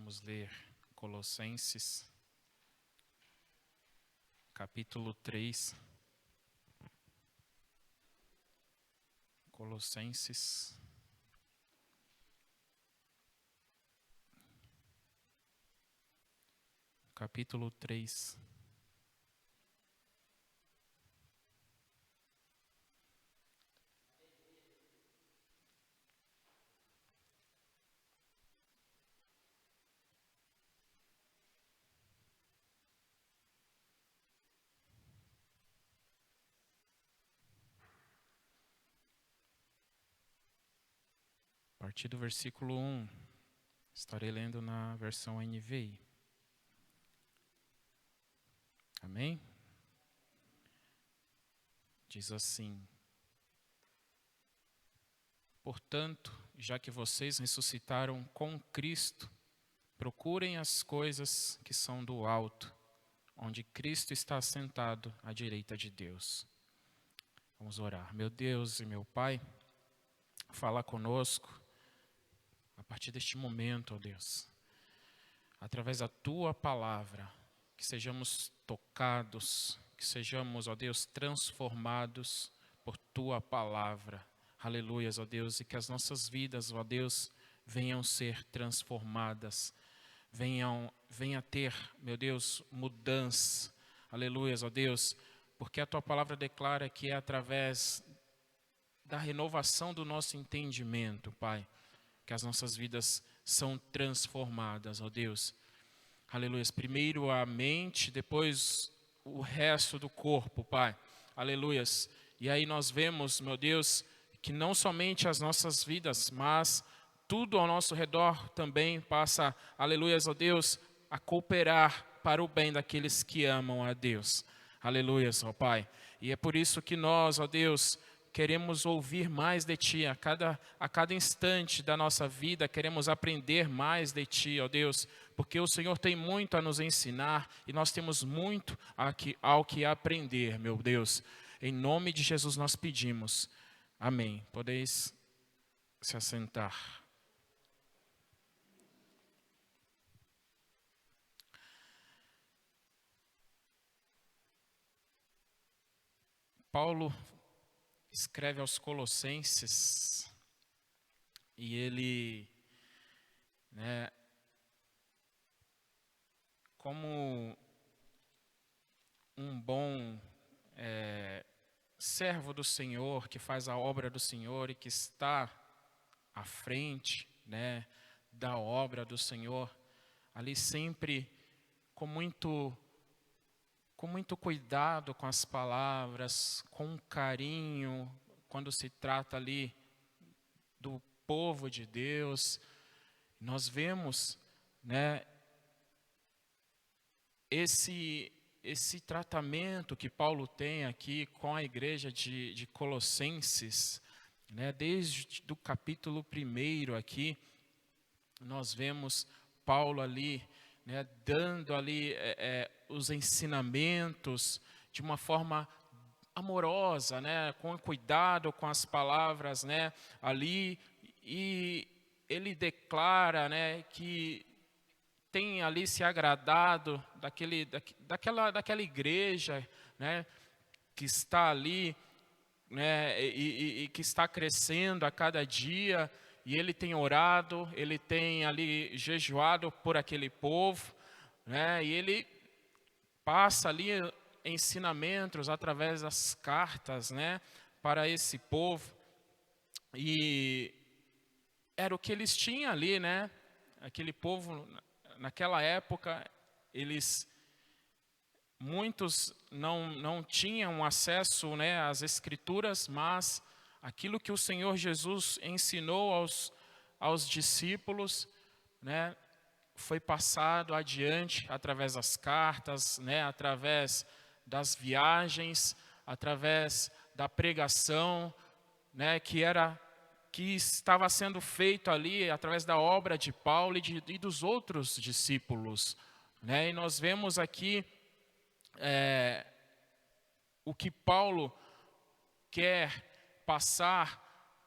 Vamos ler Colossenses, capítulo 3. Colossenses, capítulo 3. A partir do versículo 1, estarei lendo na versão NVI. Amém? Diz assim: Portanto, já que vocês ressuscitaram com Cristo, procurem as coisas que são do alto, onde Cristo está assentado à direita de Deus. Vamos orar. Meu Deus e meu Pai, fala conosco a partir deste momento, ó Deus, através da Tua palavra, que sejamos tocados, que sejamos, ó Deus, transformados por Tua palavra. Aleluias, ó Deus, e que as nossas vidas, ó Deus, venham ser transformadas, venha ter, meu Deus, mudança. Aleluias, ó Deus, porque a Tua palavra declara que é através da renovação do nosso entendimento, Pai, que as nossas vidas são transformadas, ó Deus. Aleluias. Primeiro a mente, depois o resto do corpo, Pai. Aleluias. E aí nós vemos, meu Deus, que não somente as nossas vidas, mas tudo ao nosso redor também passa, aleluias, ó Deus, a cooperar para o bem daqueles que amam a Deus. Aleluias, ó Pai. E é por isso que nós, ó Deus, queremos ouvir mais de Ti, a cada instante da nossa vida, queremos aprender mais de Ti, ó Deus, porque o Senhor tem muito a nos ensinar e nós temos muito ao que aprender, meu Deus. Em nome de Jesus nós pedimos. Amém. Podeis se assentar. Paulo escreve aos Colossenses e ele, como um bom servo do Senhor, que faz a obra do Senhor e que está à frente, da obra do Senhor, ali sempre com muito cuidado com as palavras, com carinho, quando se trata ali do povo de Deus. Nós vemos, esse tratamento que Paulo tem aqui com a igreja de Colossenses, desde o capítulo 1 aqui, nós vemos Paulo ali, dando ali os ensinamentos de uma forma amorosa, com cuidado com as palavras, ali, e ele declara, que tem ali se agradado daquela igreja, que está ali, e que está crescendo a cada dia. E ele tem orado, ele tem ali jejuado por aquele povo, e ele passa ali ensinamentos através das cartas, para esse povo. E era o que eles tinham ali, aquele povo, naquela época, muitos não tinham acesso, às Escrituras, mas aquilo que o Senhor Jesus ensinou aos discípulos, foi passado adiante através das cartas, através das viagens, através da pregação, que estava sendo feito ali através da obra de Paulo e dos outros discípulos. E nós vemos aqui o que Paulo quer passar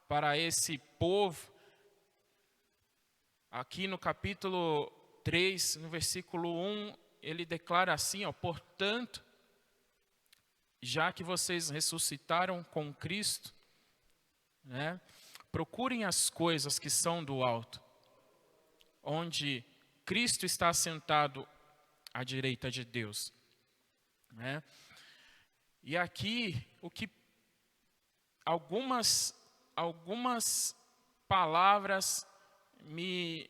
para esse povo. Aqui no capítulo 3, no versículo 1, ele declara assim, ó, portanto, já que vocês ressuscitaram com Cristo, né, procurem as coisas que são do alto, onde Cristo está assentado à direita de Deus, né? E aqui o que algumas palavras me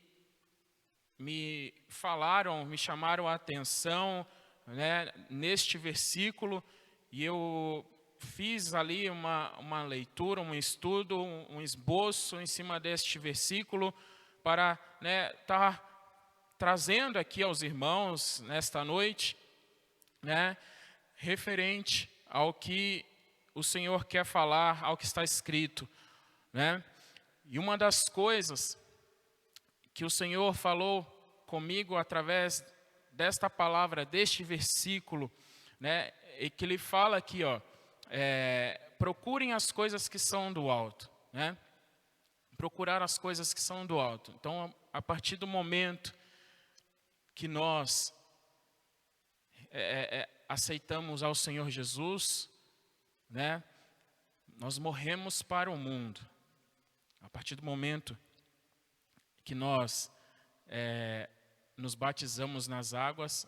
falaram, me chamaram a atenção, né, neste versículo, e eu fiz ali uma leitura, um estudo, um esboço em cima deste versículo para, né, estar trazendo aqui aos irmãos nesta noite, né, referente ao que o Senhor quer falar, ao que está escrito, né? E uma das coisas que o Senhor falou comigo através desta palavra, deste versículo, né, e que ele fala aqui, ó, procurem as coisas que são do alto, né? Procurar as coisas que são do alto. Então, a partir do momento que nós aceitamos ao Senhor Jesus, né, nós morremos para o mundo. A partir do momento que nós nos batizamos nas águas,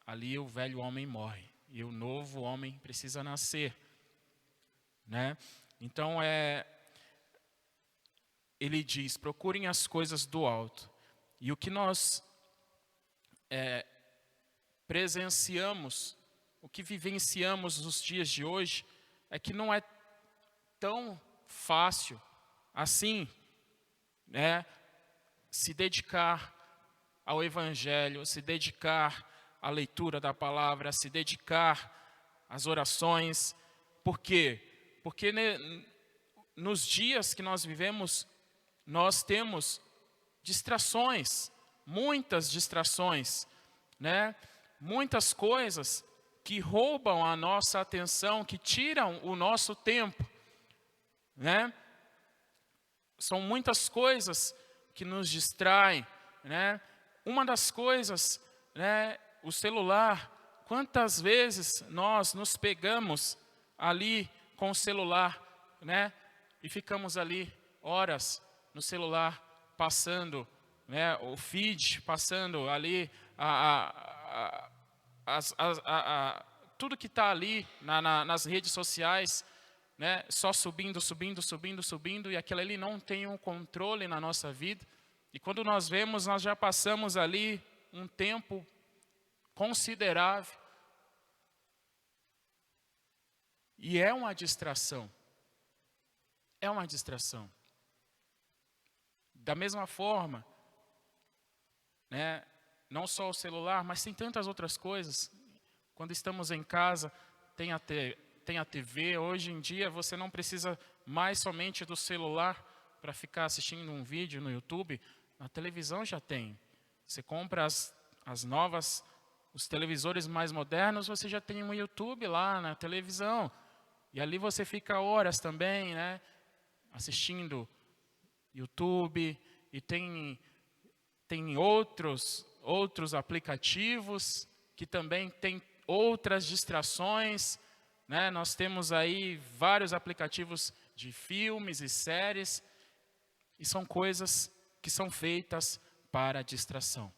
ali o velho homem morre e o novo homem precisa nascer, né? Então ele diz: procurem as coisas do alto. E o que nós presenciamos, o que vivenciamos nos dias de hoje, é que não é tão fácil assim, né, se dedicar ao Evangelho, se dedicar à leitura da palavra, se dedicar às orações. Por quê? Porque nos dias que nós vivemos, nós temos distrações, muitas distrações, né? Muitas coisas que roubam a nossa atenção, que tiram o nosso tempo, né? São muitas coisas que nos distraem, né? Uma das coisas, né, o celular. Quantas vezes nós nos pegamos ali com o celular, né? E ficamos ali horas no celular, passando, né, o feed, passando ali tudo que está ali nas redes sociais, né, só subindo, e aquilo ali não tem um controle na nossa vida. E quando nós vemos, nós já passamos ali um tempo considerável. E é uma distração. É uma distração. Da mesma forma, né, não só o celular, mas tem tantas outras coisas. Quando estamos em casa, tem a TV. Hoje em dia, você não precisa mais somente do celular para ficar assistindo um vídeo no YouTube. Na televisão já tem. Você compra as novas, os televisores mais modernos, você já tem um YouTube lá na televisão. E ali você fica horas também, né, assistindo YouTube. E tem outros aplicativos que também tem outras distrações, né? Nós temos aí vários aplicativos de filmes e séries, e são coisas que são feitas para distração,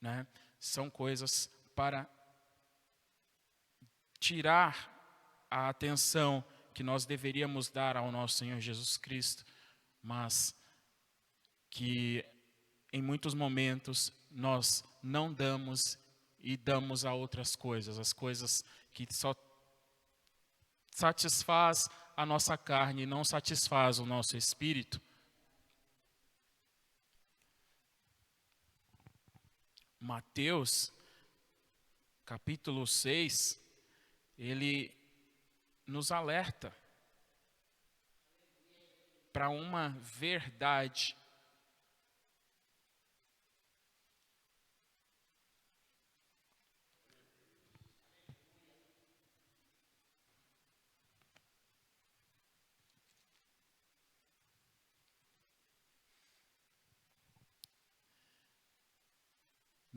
né? São coisas para tirar a atenção que nós deveríamos dar ao nosso Senhor Jesus Cristo, mas que em muitos momentos nós não damos e damos a outras coisas, as coisas que só satisfaz a nossa carne e não satisfaz o nosso espírito. Mateus, capítulo 6, ele nos alerta para uma verdade.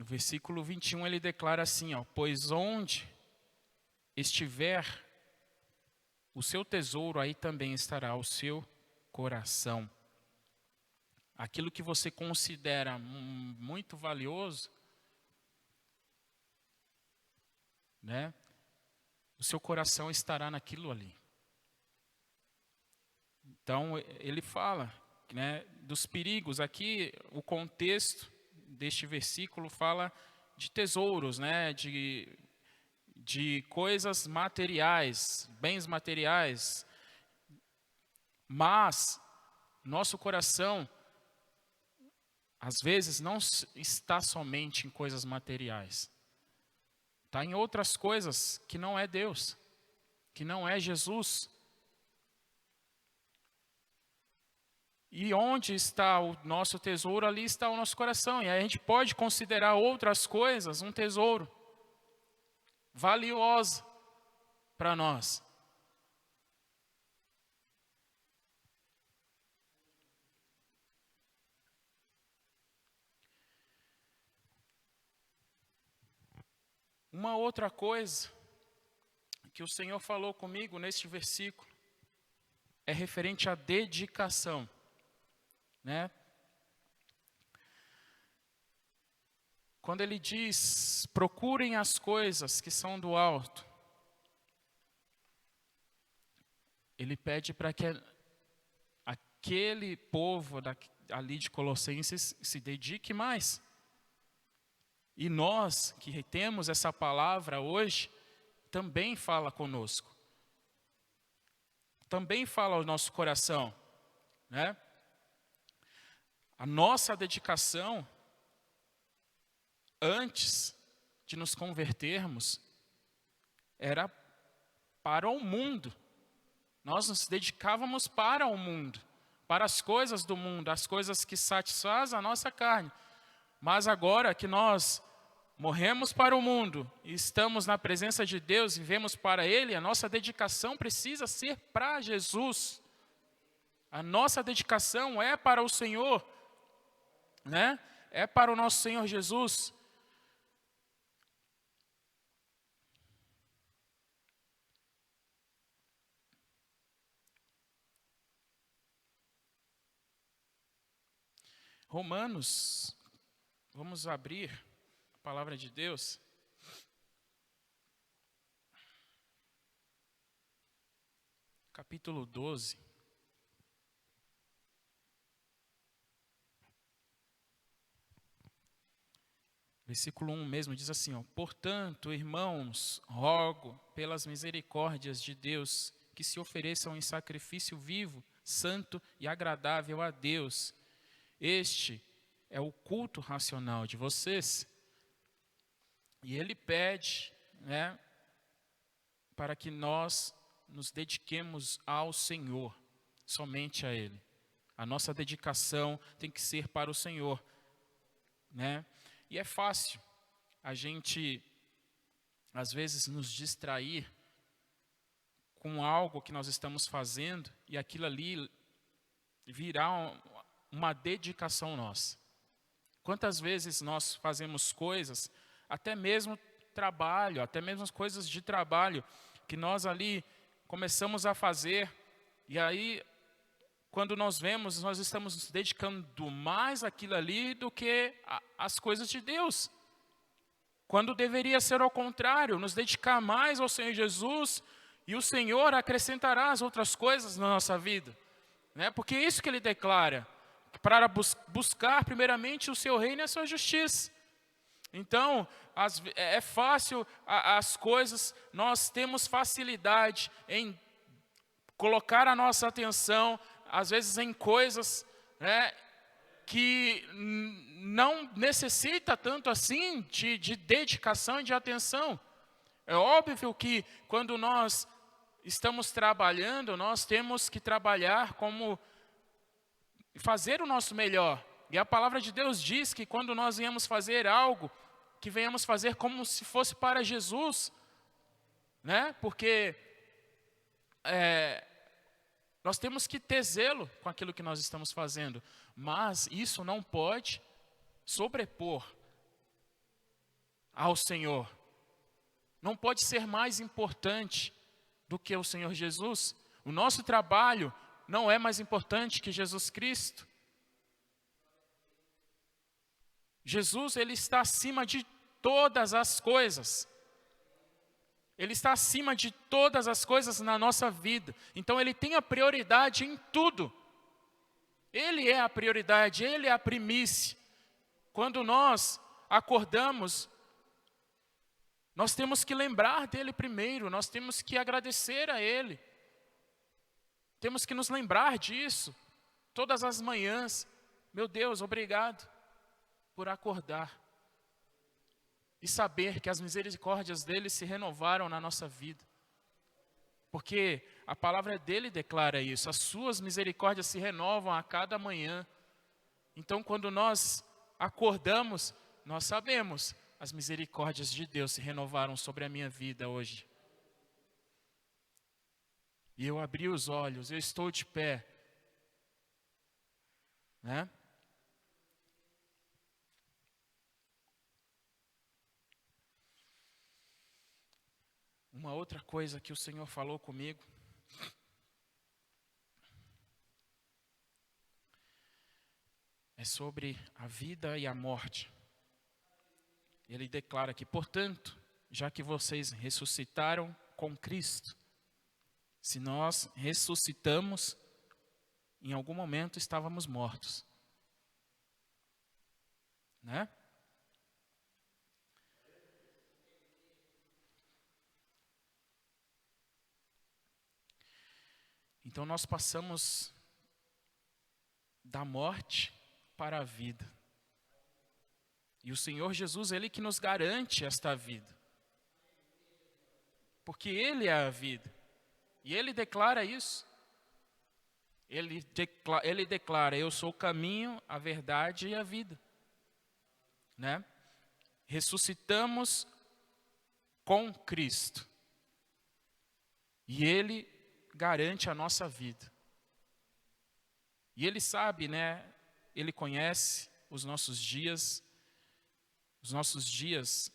No versículo 21 ele declara assim, ó, pois onde estiver o seu tesouro, aí também estará o seu coração. Aquilo que você considera muito valioso, né? O seu coração estará naquilo ali. Então, ele fala, né, dos perigos. Aqui, o contexto deste versículo fala de tesouros, né, de coisas materiais, bens materiais. Mas, nosso coração, às vezes, não está somente em coisas materiais. Está em outras coisas que não é Deus, que não é Jesus. E onde está o nosso tesouro, ali está o nosso coração. E aí a gente pode considerar outras coisas um tesouro valioso para nós. Uma outra coisa que o Senhor falou comigo neste versículo é referente à dedicação, né? Quando ele diz, procurem as coisas que são do alto, ele pede para que aquele povo ali de Colossenses se dedique mais. E nós, que temos essa palavra hoje, também fala conosco. Também fala ao nosso coração, né? A nossa dedicação, antes de nos convertermos, era para o mundo. Nós nos dedicávamos para o mundo, para as coisas do mundo, as coisas que satisfazem a nossa carne. Mas agora que nós morremos para o mundo e estamos na presença de Deus e vivemos para Ele, a nossa dedicação precisa ser para Jesus. A nossa dedicação é para o Senhor, né? É para o nosso Senhor Jesus. Romanos, vamos abrir a palavra de Deus. Capítulo 12. Versículo 1 mesmo diz assim, ó, portanto, irmãos, rogo pelas misericórdias de Deus que se ofereçam em sacrifício vivo, santo e agradável a Deus. Este é o culto racional de vocês. E ele pede, né, para que nós nos dediquemos ao Senhor, somente a Ele. A nossa dedicação tem que ser para o Senhor, né? E é fácil a gente, às vezes, nos distrair com algo que nós estamos fazendo e aquilo ali virar uma dedicação nossa. Quantas vezes nós fazemos coisas, até mesmo trabalho, até mesmo as coisas de trabalho, que nós ali começamos a fazer, e aí, quando nós vemos, nós estamos nos dedicando mais àquilo ali do que às coisas de Deus. Quando deveria ser ao contrário, nos dedicar mais ao Senhor Jesus, e o Senhor acrescentará as outras coisas na nossa vida, né? Porque é isso que Ele declara, para buscar primeiramente o seu reino e a sua justiça. Então, é fácil as coisas, nós temos facilidade em colocar a nossa atenção, às vezes em coisas, né, que não necessita tanto assim de dedicação e de atenção. É óbvio que quando nós estamos trabalhando, nós temos que trabalhar como fazer o nosso melhor. E a palavra de Deus diz que quando nós viemos fazer algo, que venhamos fazer como se fosse para Jesus, né? Porque nós temos que ter zelo com aquilo que nós estamos fazendo, mas isso não pode sobrepor ao Senhor. Não pode ser mais importante do que o Senhor Jesus. O nosso trabalho não é mais importante que Jesus Cristo. Jesus, ele está acima de todas as coisas. Ele está acima de todas as coisas na nossa vida. Então, ele tem a prioridade em tudo. Ele é a prioridade, ele é a primícia. Quando nós acordamos, nós temos que lembrar dele primeiro, nós temos que agradecer a ele. Temos que nos lembrar disso todas as manhãs. Meu Deus, obrigado por acordar e saber que as misericórdias dele se renovaram na nossa vida. Porque a palavra dele declara isso, as suas misericórdias se renovam a cada manhã. Então, quando nós acordamos, nós sabemos, as misericórdias de Deus se renovaram sobre a minha vida hoje. E eu abri os olhos, eu estou de pé, né? Uma outra coisa que o Senhor falou comigo é sobre a vida e a morte. Ele declara que, portanto, já que vocês ressuscitaram com Cristo, se nós ressuscitamos, em algum momento estávamos mortos, né? Então nós passamos da morte para a vida. E o Senhor Jesus, ele que nos garante esta vida. Porque ele é a vida. E ele declara isso. Ele declara, eu sou o caminho, a verdade e a vida. Né? Ressuscitamos com Cristo. E ele garante a nossa vida. E ele sabe, né? Ele conhece os nossos dias. Os nossos dias,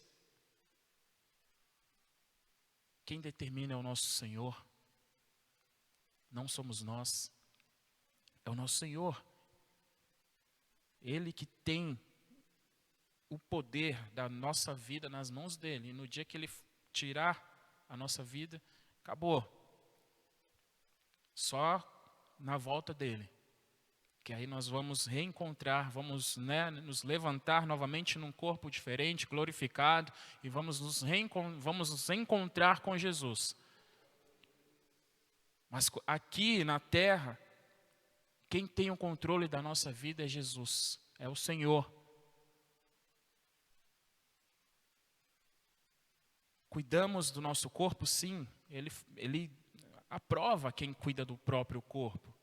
quem determina é o nosso Senhor. Não somos nós. É o nosso Senhor. Ele que tem o poder da nossa vida nas mãos dele. E no dia que ele tirar a nossa vida, acabou. Só na volta dele. Que aí nós vamos reencontrar, vamos, né, nos levantar novamente num corpo diferente, glorificado, e vamos nos encontrar com Jesus. Mas aqui na terra, quem tem o controle da nossa vida é Jesus, é o Senhor. Cuidamos do nosso corpo, sim, ele aprova quem cuida do próprio corpo.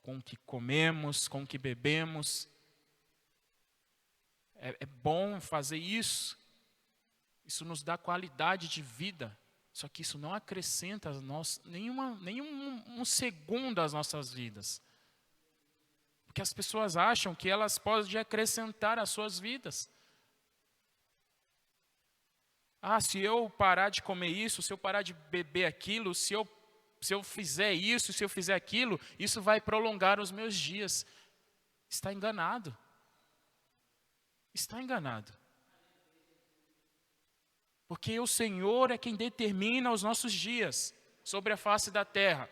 Com o que comemos, com o que bebemos. É bom fazer isso. Isso nos dá qualidade de vida. Só que isso não acrescenta nenhum segundo às nossas vidas. Porque as pessoas acham que elas podem acrescentar às suas vidas. Ah, se eu parar de comer isso, se eu parar de beber aquilo, se eu fizer isso, se eu fizer aquilo, isso vai prolongar os meus dias. Está enganado. Está enganado. Porque o Senhor é quem determina os nossos dias sobre a face da terra.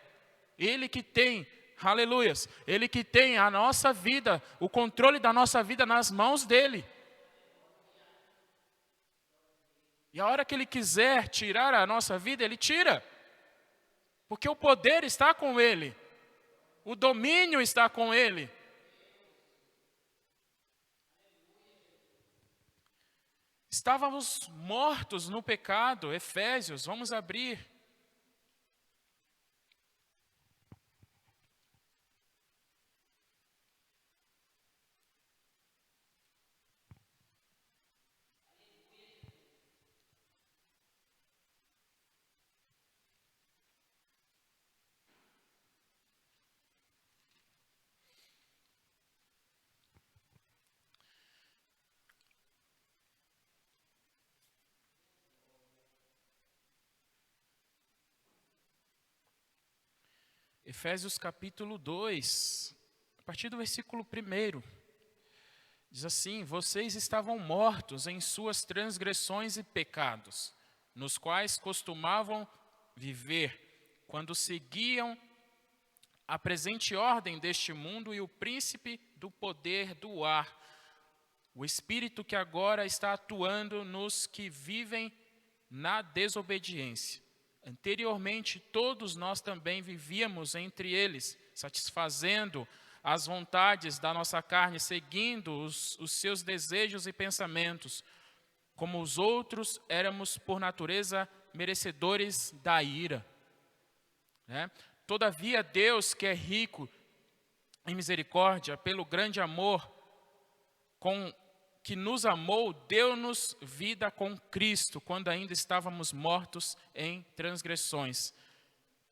Ele que tem, aleluias, Ele que tem a nossa vida, o controle da nossa vida nas mãos dEle. E a hora que Ele quiser tirar a nossa vida, Ele tira. Porque o poder está com Ele. O domínio está com Ele. Estávamos mortos no pecado, Efésios, vamos abrir. Efésios capítulo 2, a partir do versículo 1. Diz assim: vocês estavam mortos em suas transgressões e pecados, nos quais costumavam viver, quando seguiam a presente ordem deste mundo e o príncipe do poder do ar, o espírito que agora está atuando nos que vivem na desobediência. Anteriormente, todos nós também vivíamos entre eles, satisfazendo as vontades da nossa carne, seguindo os seus desejos e pensamentos. Como os outros, éramos por natureza merecedores da ira. Todavia, Deus, que é rico em misericórdia, pelo grande amor com que nos amou, deu-nos vida com Cristo, quando ainda estávamos mortos em transgressões.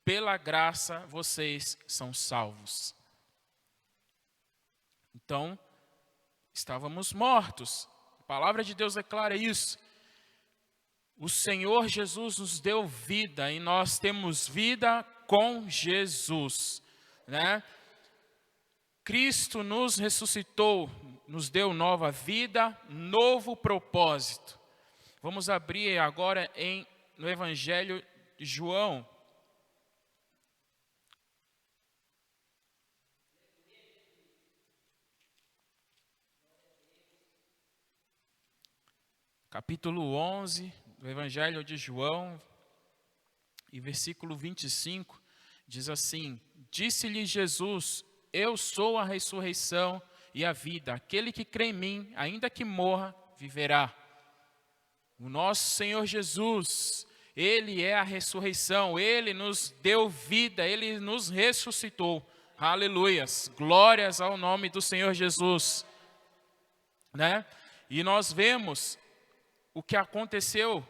Pela graça, vocês são salvos. Então, estávamos mortos. A palavra de Deus declara isso. O Senhor Jesus nos deu vida e nós temos vida com Jesus, Cristo nos ressuscitou, nos deu nova vida, novo propósito. Vamos abrir agora no Evangelho de João. Capítulo 11 do Evangelho de João, e versículo 25, diz assim: disse-lhe Jesus: eu sou a ressurreição e a vida. Aquele que crê em mim, ainda que morra, viverá. O nosso Senhor Jesus, Ele é a ressurreição. Ele nos deu vida, Ele nos ressuscitou. Aleluias, glórias ao nome do Senhor Jesus. E nós vemos o que aconteceu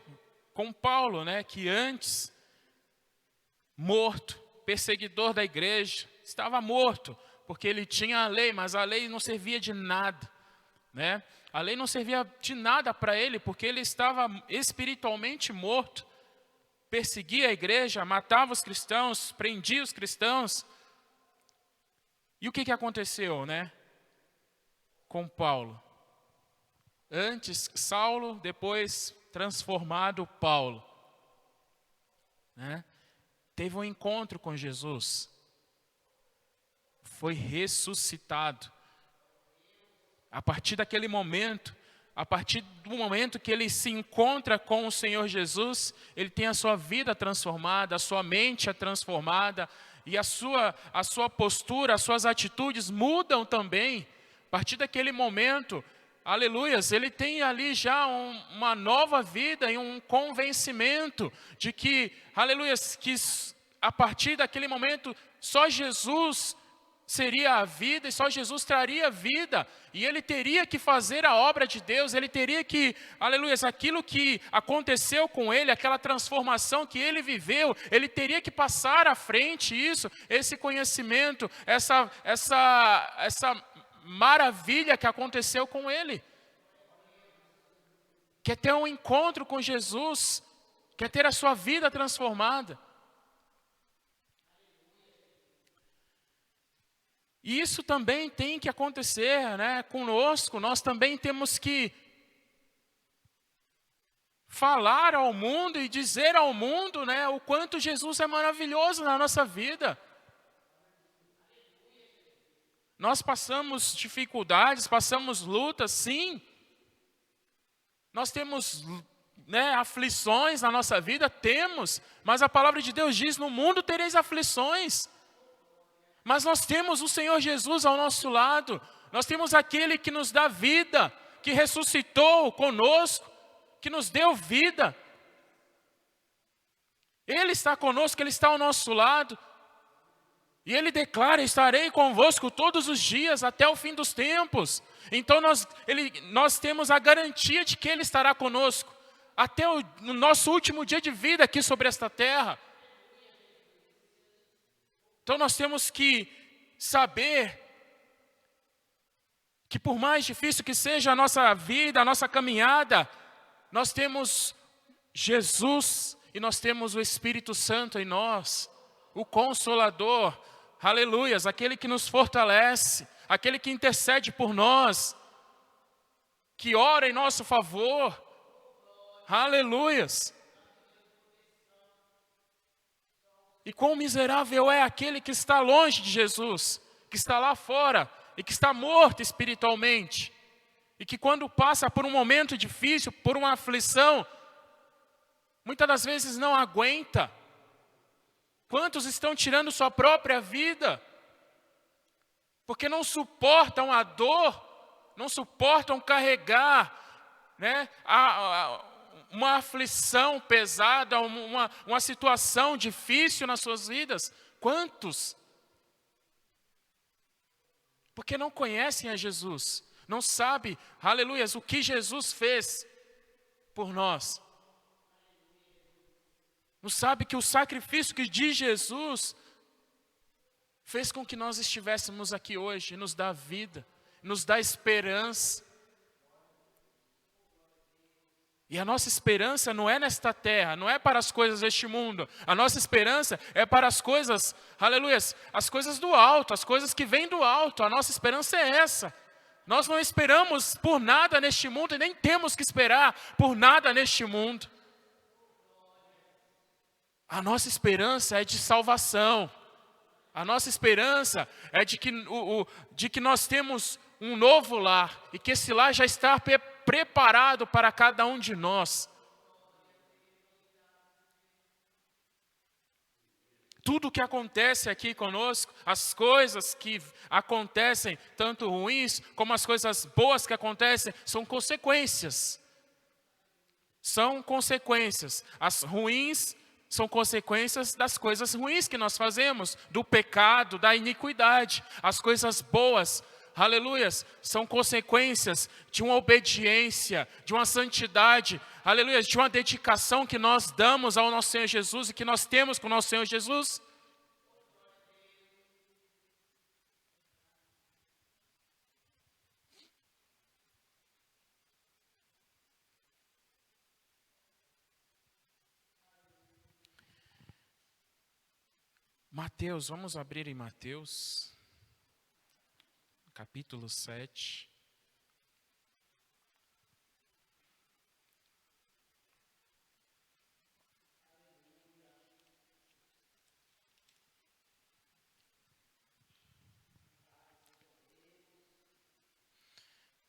com Paulo, que antes, morto, perseguidor da igreja, estava morto, porque ele tinha a lei, mas a lei não servia de nada, A lei não servia de nada para ele, porque ele estava espiritualmente morto, perseguia a igreja, matava os cristãos, prendia os cristãos. E o que aconteceu, com Paulo? Antes Saulo, depois transformado Paulo, teve um encontro com Jesus, foi ressuscitado. A partir daquele momento, a partir do momento que ele se encontra com o Senhor Jesus, ele tem a sua vida transformada, a sua mente é transformada, e a sua postura, as suas atitudes mudam também. A partir daquele momento, aleluias, ele tem ali já uma nova vida e um convencimento de que, aleluias, que a partir daquele momento só Jesus seria a vida e só Jesus traria vida. E ele teria que fazer a obra de Deus, ele teria que, aleluias, aquilo que aconteceu com ele, aquela transformação que ele viveu, ele teria que passar à frente esse conhecimento, essa maravilha que aconteceu com ele. Quer ter um encontro com Jesus, quer ter a sua vida transformada. E isso também tem que acontecer, conosco. Nós também temos que falar ao mundo e dizer ao mundo, o quanto Jesus é maravilhoso na nossa vida. Nós passamos dificuldades, passamos lutas, sim. Nós temos aflições na nossa vida, temos. Mas a palavra de Deus diz: no mundo tereis aflições. Mas nós temos o Senhor Jesus ao nosso lado. Nós temos aquele que nos dá vida, que ressuscitou conosco, que nos deu vida. Ele está conosco, Ele está ao nosso lado. E Ele declara: estarei convosco todos os dias, até o fim dos tempos. Então nós temos a garantia de que Ele estará conosco, até o nosso último dia de vida aqui sobre esta terra. Então nós temos que saber que por mais difícil que seja a nossa vida, a nossa caminhada, nós temos Jesus e nós temos o Espírito Santo em nós, o Consolador, aleluias, aquele que nos fortalece, aquele que intercede por nós, que ora em nosso favor, aleluias. E quão miserável é aquele que está longe de Jesus, que está lá fora e que está morto espiritualmente, e que quando passa por um momento difícil, por uma aflição, muitas das vezes não aguenta. Quantos estão tirando sua própria vida, porque não suportam a dor, não suportam carregar, né, uma aflição pesada, uma situação difícil nas suas vidas. Quantos? Porque não conhecem a Jesus, não sabem, aleluias, o que Jesus fez por nós. Não sabe que o sacrifício que de Jesus fez com que nós estivéssemos aqui hoje, nos dá vida, nos dá esperança. E a nossa esperança não é nesta terra, não é para as coisas deste mundo. A nossa esperança é para as coisas, aleluias, as coisas do alto, as coisas que vêm do alto. A nossa esperança é essa. Nós não esperamos por nada neste mundo e nem temos que esperar por nada neste mundo. A nossa esperança é de salvação. A nossa esperança é de que nós temos um novo lar e que esse lar já está preparado para cada um de nós. Tudo o que acontece aqui conosco, as coisas que acontecem, tanto ruins como as coisas boas que acontecem, são consequências. São consequências. As ruins são consequências das coisas ruins que nós fazemos, do pecado, da iniquidade. As coisas boas, aleluias, são consequências de uma obediência, de uma santidade, aleluias, de uma dedicação que nós damos ao nosso Senhor Jesus e que nós temos com o nosso Senhor Jesus. Mateus, vamos abrir em Mateus, capítulo 7.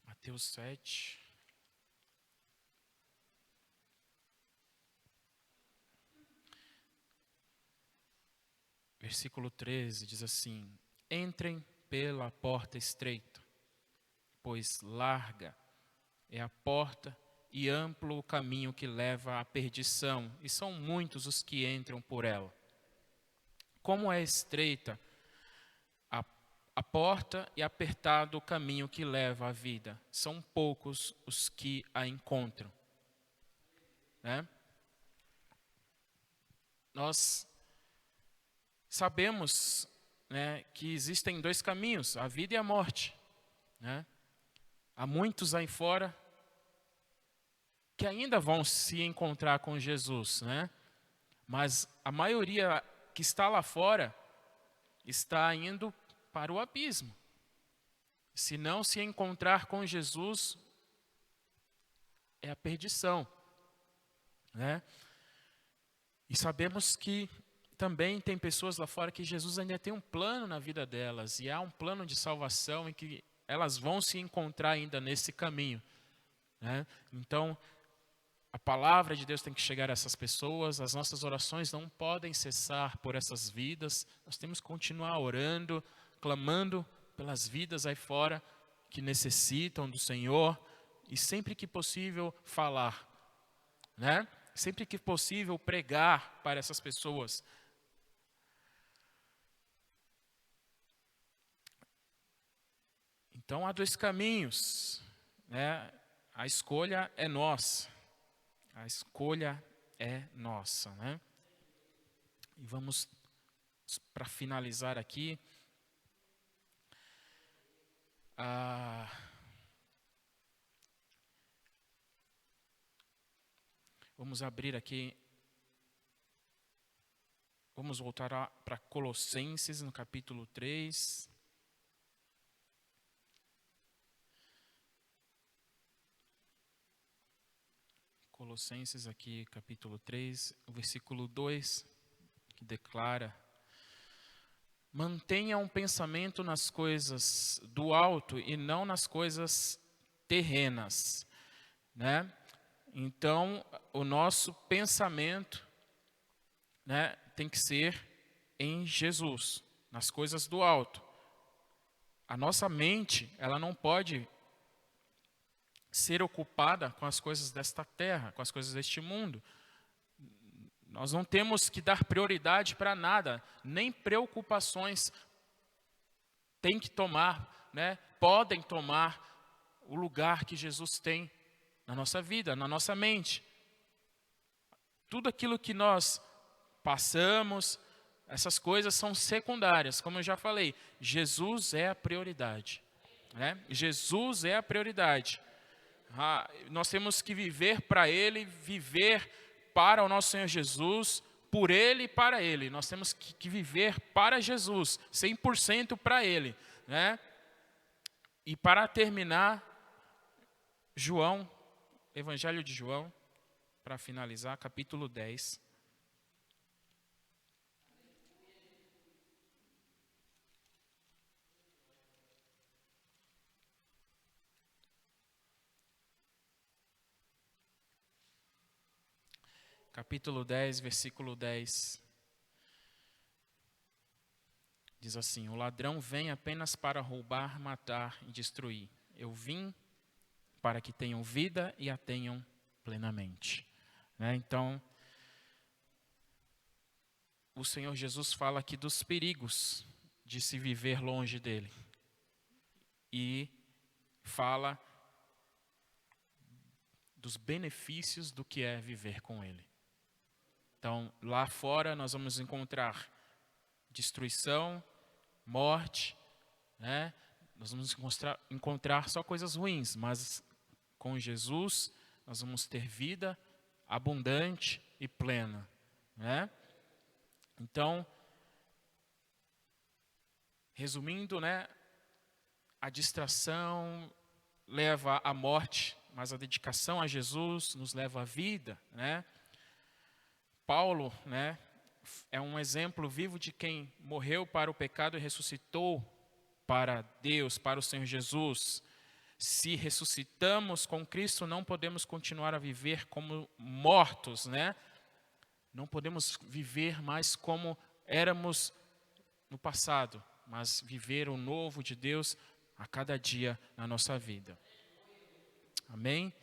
Mateus 7. Versículo 13 diz assim: entrem pela porta estreita, pois larga é a porta e amplo o caminho que leva à perdição, e são muitos os que entram por ela. Como é estreita a porta e apertado o caminho que leva à vida, são poucos os que a encontram. Né? Nós sabemos, né, que existem dois caminhos, a vida e a morte. Né? Há muitos aí fora que ainda vão se encontrar com Jesus, né? Mas a maioria que está lá fora está indo para o abismo. Se não se encontrar com Jesus, é a perdição. Né? E sabemos que também tem pessoas lá fora que Jesus ainda tem um plano na vida delas, e há um plano de salvação em que elas vão se encontrar ainda nesse caminho. Né? Então, a palavra de Deus tem que chegar a essas pessoas, as nossas orações não podem cessar por essas vidas, nós temos que continuar orando, clamando pelas vidas aí fora que necessitam do Senhor, e sempre que possível falar, né? Sempre que possível pregar para essas pessoas. Então há dois caminhos, né? A escolha é nossa. A escolha é nossa, né? E vamos, para finalizar aqui, vamos abrir aqui Vamos voltar para Colossenses, no capítulo 3. Colossenses aqui, capítulo 3, o versículo 2, que declara: mantenha um pensamento nas coisas do alto e não nas coisas terrenas, né? Então, o nosso pensamento, né, tem que ser em Jesus, nas coisas do alto. A nossa mente, ela não pode ser ocupada com as coisas desta terra, com as coisas deste mundo. Nós não temos que dar prioridade para nada, nem preocupações tem que tomar, né? Podem tomar o lugar que Jesus tem na nossa vida, na nossa mente. Tudo aquilo que nós passamos, essas coisas são secundárias, como eu já falei. Jesus é a prioridade, né? Jesus é a prioridade. Nós temos que viver para Ele, viver para o nosso Senhor Jesus, por Ele e para Ele. Nós temos que viver para Jesus, 100% para Ele, né? E para terminar, João, Evangelho de João, para finalizar, capítulo 10. Capítulo 10, versículo 10. Diz assim: o ladrão vem apenas para roubar, matar e destruir. Eu vim para que tenham vida e a tenham plenamente. Né? Então, o Senhor Jesus fala aqui dos perigos de se viver longe dele. E fala dos benefícios do que é viver com ele. Então, lá fora nós vamos encontrar destruição, morte, né? Nós vamos encontrar só coisas ruins, mas com Jesus nós vamos ter vida abundante e plena, né? Então, resumindo, né? A distração leva à morte, mas a dedicação a Jesus nos leva à vida, né? Paulo, né, é um exemplo vivo de quem morreu para o pecado e ressuscitou para Deus, para o Senhor Jesus. Se ressuscitamos com Cristo, não podemos continuar a viver como mortos, né? Não podemos viver mais como éramos no passado, mas viver o novo de Deus a cada dia na nossa vida. Amém?